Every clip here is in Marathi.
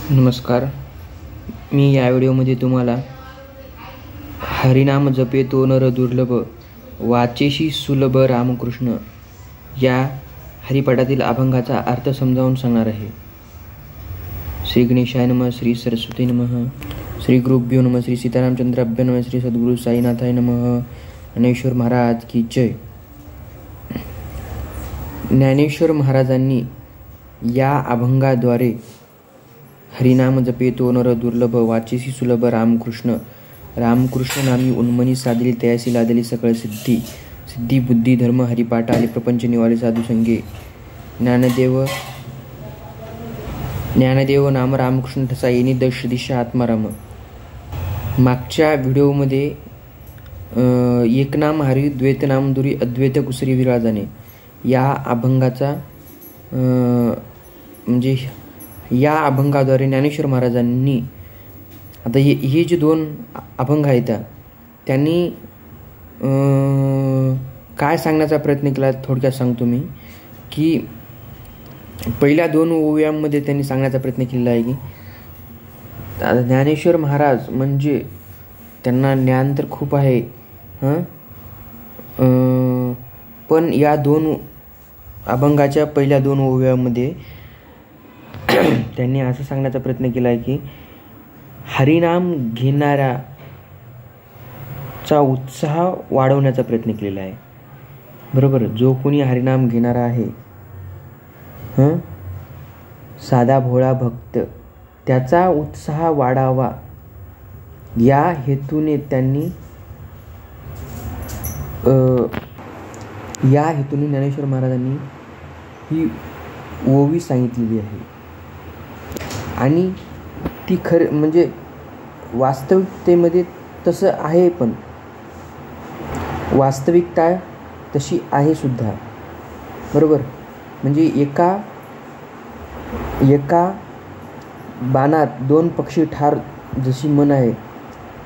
नमस्कार. मी या व्हिडिओमध्ये तुम्हाला हरिनाम जपे तो नर दुर्लभ वाचेशी सुलभ रामकृष्ण या हरिपाठातील अभंगाचा अर्थ समजावून सांगणार आहे. श्री गणेशाय नमः, श्री सरस्वती नमः, श्री गुरुभ्यो नमः, श्री सीतारामचंद्राभ्यो नमः, श्री सद्गुरु साईनाथाय नमः. ज्ञानेश्वर महाराज की जय. ज्ञानेश्वर महाराजांनी या अभंगाद्वारे हरिनाम जपे तो नर दुर्लभ वाचेसी सुलभ रामकृष्ण रामकृष्ण नामी उन्मनी साधली तयासी लादली सकळ सिद्धी सिद्धी बुद्धी धर्म हरिपाठ आले प्रपंच निवाले साधू संगे ज्ञानदेव नाम रामकृष्ण ठसा येणी दश दिशा आत्माराम. मागच्या व्हिडिओमध्ये एकनाम हरी द्वैत नाम दुरी अद्वैत कुसरी विराजाने या अभंगाचा म्हणजे या अभंगाद्वारे ज्ञानेश्वर महाराजांनी आता हे जे दोन अभंग आहेत त्यांनी काय सांगण्याचा प्रयत्न केला थोडक्यात सांगतो मी की पहिल्या दोन ओव्यांमध्ये त्यांनी सांगण्याचा प्रयत्न केलेला आहे की ज्ञानेश्वर महाराज म्हणजे त्यांना ज्ञान तर खूप आहे पण या दोन अभंगाच्या पहिल्या दोन ओव्यांमध्ये त्यांनी असं सांगण्याचा प्रयत्न केला आहे की हरिनाम घेणाऱ्याचा उत्साह वाढवण्याचा प्रयत्न केलेला आहे. बरोबर. जो कोणी हरिनाम घेणारा आहे साधा भोळा भक्त त्याचा उत्साह वाढावा या हेतूने त्यांनी ज्ञानेश्वर महाराजांनी ही ओवी सांगितलेली आहे आणि ती म्हणजे वास्तविकतेमध्ये तसं आहे, पण वास्तविकता तशी आहे सुद्धा. बरोबर. म्हणजे एका बाणात दोन पक्षी ठार जशी मन आहे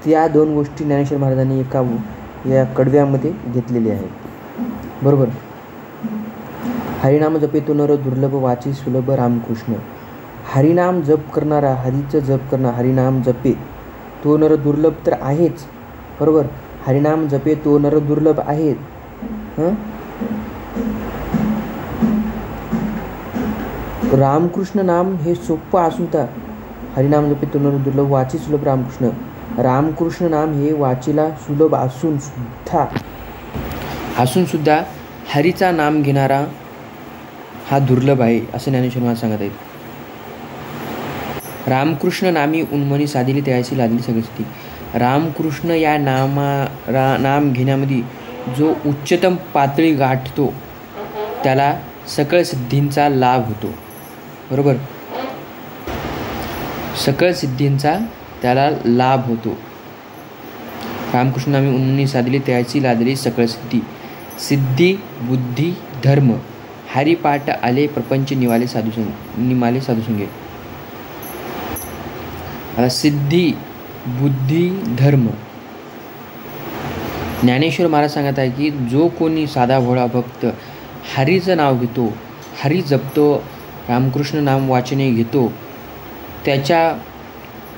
त्या दोन गोष्टी ज्ञानेश्वर महाराजांनी या कडव्यामध्ये घेतलेल्या आहेत. बरोबर. हरिनाम जपे तो नर दुर्लभ वाची सुलभ रामकृष्ण. हरिनाम जप करणारा, हरीचं जप करणारा, हरिनाम जपे तो नर दुर्लभ तर आहेच. बरोबर. हरिनाम जपे तो नर दुर्लभ आहेत. रामकृष्ण नाम हे सोपं असून हरिनाम जपे तो नर दुर्लभ वाची सुलभ रामकृष्ण. रामकृष्ण नाम हे वाचीला सुलभ असून सुद्धा हरीचा नाम घेणारा हा दुर्लभ आहे असं ज्ञानेश्वर महाराज सांगत आहेत. रामकृष्ण नामी उन्मनी साधिली तयासी लादली सगळी स्थिती. रामकृष्ण या नाम घेण्यामध्ये जो उच्चतम पातळी गाठतो त्याला सकळ सिद्धींचा लाभ होतो. बरोबर. सकळ सिद्धींचा त्याला लाभ होतो. रामकृष्ण नामी उन्मनी साधिली तयासी लादली सकळ सिद्धी सिद्धी बुद्धी धर्म हरिपाठ आले प्रपंच निवाले साधुसंगे. सिद्धी बुद्धी धर्म. ज्ञानेश्वर महाराज सांगत आहे की जो कोणी साधा भोळा भक्त हरीचं नाव घेतो, हरी जपतो, रामकृष्ण नाम वाचने घेतो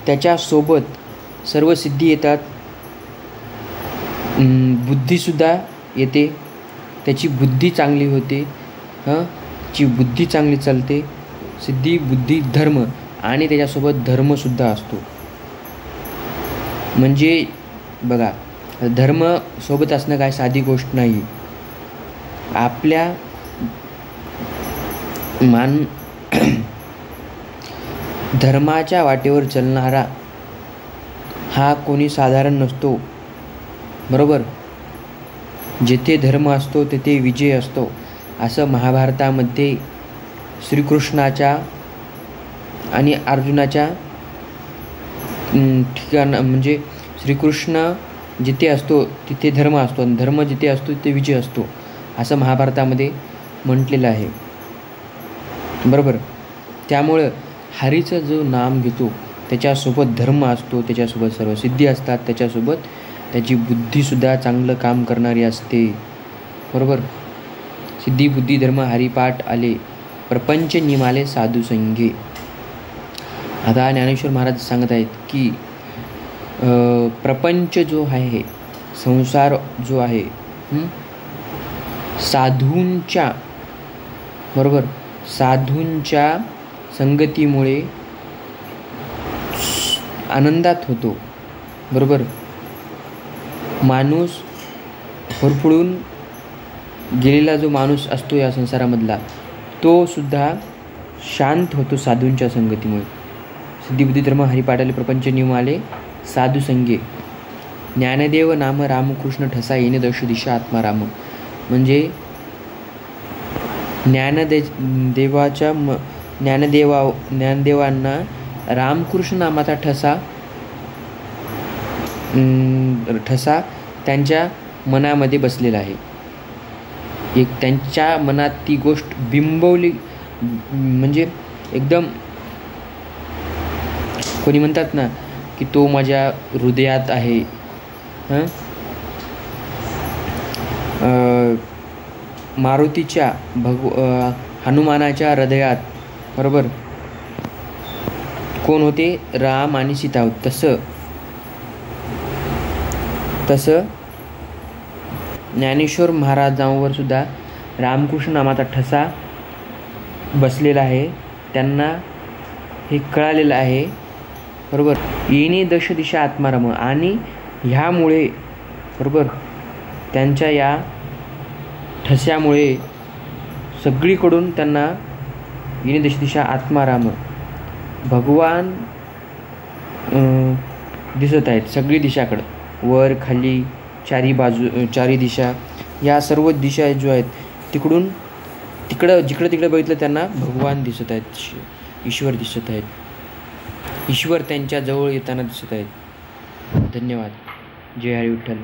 त्याच्यासोबत सर्व सिद्धी येतात, बुद्धीसुद्धा येते, त्याची बुद्धी चांगली होते, त्याची बुद्धी चांगली चालते. सिद्धी बुद्धी धर्म आणि त्याच्यासोबत धर्मसुद्धा असतो. म्हणजे बघा, धर्म सोबत असणं काय साधी गोष्ट नाही. आपल्या धर्माच्या वाटेवर चालणारा हा कोणी साधारण नसतो. बरोबर. जिथे धर्म असतो तिथे विजय असतो असं महाभारतामध्ये श्रीकृष्णाच्या आणि अर्जुनाच्या ठिकाण म्हणजे श्रीकृष्ण जिथे असतो तिथे धर्म असतो आणि धर्म जिथे असतो तिथे विजय असतो असं महाभारतामध्ये म्हटलेलं आहे. बरोबर. त्यामुळं हरीचं जो नाम घेतो त्याच्यासोबत धर्म असतो, त्याच्यासोबत सर्व सिद्धी असतात, त्याच्यासोबत त्याची बुद्धीसुद्धा चांगलं काम करणारी असते. बरोबर. सिद्धी बुद्धी धर्म हरिपाठ आले प्रपंच निमाले साधू संगे. आता ज्ञानेश्वर महाराज सांगत आहेत की प्रपंच जो आहे, संसार जो आहे, साधूंच्या बरोबर साधूंच्या संगतीमुळे आनंदात होतो. बरोबर, माणूस होरपळून गेलेला जो माणूस असतो या संसारामधला, तो सुद्धा शांत होतो साधूंच्या संगतीमुळे. सिद्धिबुद्धी धर्म हरिपाठाले प्रपंच नियमाले साधू संगे, ज्ञानदेव नाम रामकृष्ण ठसा येणे दश दिशा आत्माराम. म्हणजे ज्ञानदेवांना रामकृष्ण नामाचा ठसा त्यांच्या मनामध्ये बसलेला आहे. एक त्यांच्या मनात ती गोष्ट बिंबवली, म्हणजे एकदम कोणी म्हणतात ना की तो माझ्या हृदयात आहे. मारुतीच्या हनुमानाच्या हृदयात बरोबर कोण होते? राम आणि सीता होते. तसं ज्ञानेश्वर महाराजांवर सुद्धा रामकृष्ण नामाचा ठसा बसलेला आहे. त्यांना हे कळालेलं आहे बरोबर. येणे दश दिशा आत्माराम. आणि ह्यामुळे बरोबर त्यांच्या या ठस्यामुळे सगळीकडून त्यांना येणे दश दिशा आत्माराम भगवान दिसत आहेत. सगळी दिशाकडं, वर खाली चारी दिशा, या सर्व दिशा जो आहेत तिकडं जिकडं बघितलं त्यांना भगवान दिसत आहेत, ईश्वर दिसत आहेत. ईश्वर त्यांच्या जवळ येताना दिसत आहेत. धन्यवाद. जय हरी विठ्ठल.